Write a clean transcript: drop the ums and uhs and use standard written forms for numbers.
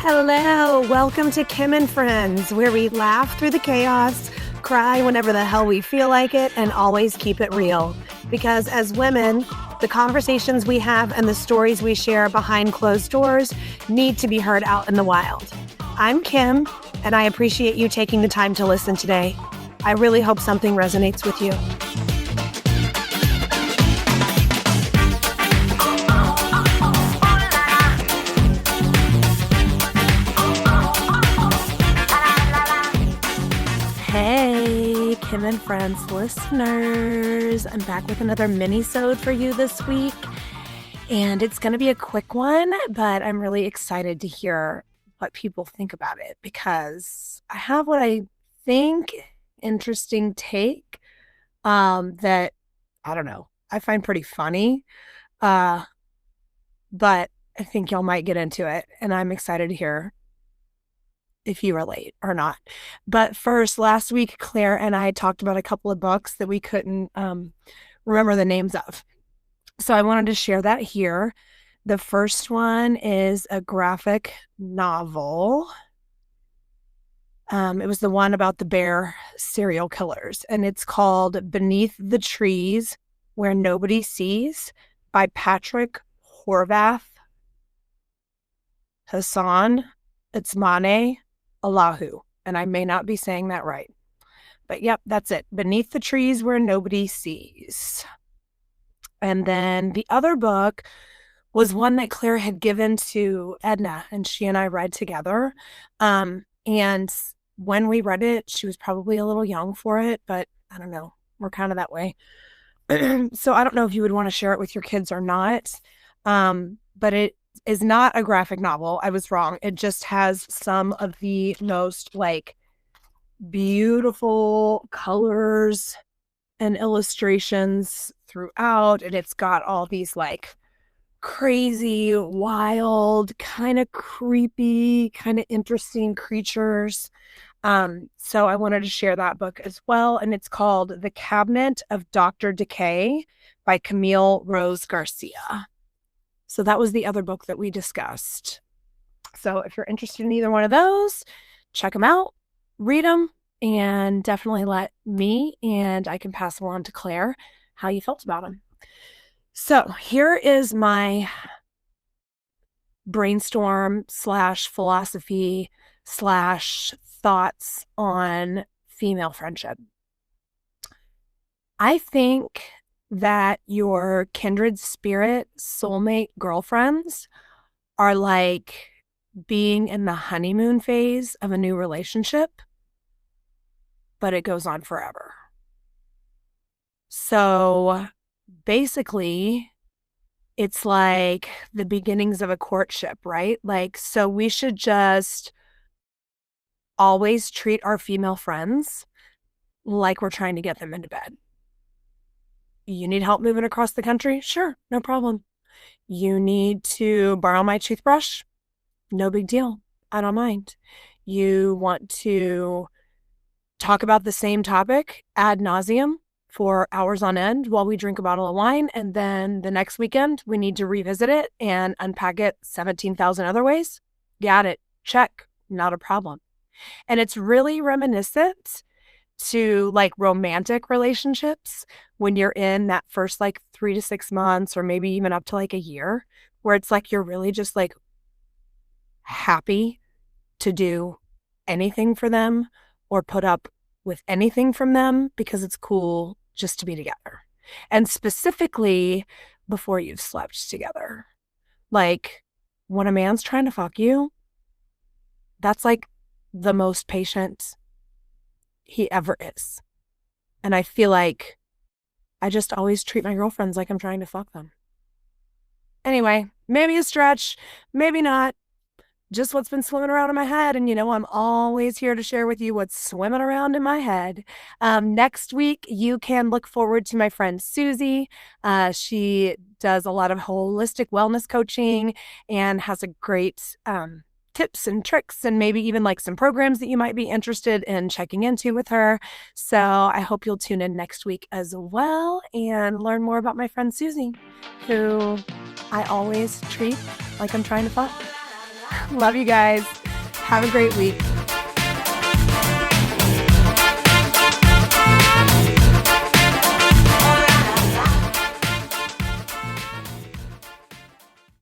Hello, welcome to Kim and Friends, where we laugh through the chaos, cry whenever the hell we feel like it, and always keep it real. Because as women, the conversations we have and the stories we share behind closed doors need to be heard out in the wild. I'm Kim, and I appreciate you taking the time to listen today. I really hope something resonates with you. Hey, Kim and Friends listeners. I'm back with another minisode for you this week. And it's going to be a quick one, but I'm really excited to hear what people think about it because I have what I think interesting take that, I don't know, I find pretty funny. But I think y'all might get into it, and I'm excited to hear if you relate or not. But first, last week, Claire and I talked about a couple of books that we couldn't remember the names of. So I wanted to share that here. The first one is a graphic novel. It was the one about the bear serial killers, and it's called Beneath the Trees Where Nobody Sees by Patrick Horvath Hassan Itzmane Allahu, and I may not be saying that right. But yep, that's it. Beneath the Trees Where Nobody Sees. And then the other book was one that Claire had given to Edna, and she and I read together. And when we read it, she was probably a little young for it, but I don't know. We're kind of that way. So I don't know if you would want to share it with your kids or not. But it is not a graphic novel. I was wrong. It just has some of the most beautiful colors and illustrations throughout. And it's got all these crazy, wild, kind of creepy, kind of interesting creatures. So I wanted to share that book as well. And it's called The Cabinet of Dr. Decay by Camille Rose Garcia. So that was the other book that we discussed. So if you're interested in either one of those, check them out, read them, and definitely let me and I can pass along to Claire how you felt about them. So here is my brainstorm / philosophy / thoughts on female friendship. I think that your kindred spirit, soulmate girlfriends are like being in the honeymoon phase of a new relationship, but it goes on forever. So basically, it's like the beginnings of a courtship, right? So we should just always treat our female friends like we're trying to get them into bed. You need help moving across the country? Sure, no problem. You need to borrow my toothbrush? No big deal. I don't mind. You want to talk about the same topic ad nauseum for hours on end while we drink a bottle of wine, and then the next weekend we need to revisit it and unpack it 17,000 other ways? Got it. Check. Not a problem. And it's really reminiscent to romantic relationships when you're in that first 3 to 6 months or maybe even up to a year, where it's you're really just happy to do anything for them or put up with anything from them because it's cool just to be together. And specifically before you've slept together. When a man's trying to fuck you, that's the most patient he ever is. And I feel like I just always treat my girlfriends like I'm trying to fuck them. Anyway, maybe a stretch, maybe not. Just what's been swimming around in my head. And I'm always here to share with you what's swimming around in my head. Next week, you can look forward to my friend Susie. She does a lot of holistic wellness coaching and has a great tips and tricks and maybe even some programs that you might be interested in checking into with her. So I hope you'll tune in next week as well and learn more about my friend Susie, who I always treat like I'm trying to fuck. Love you guys. Have a great week.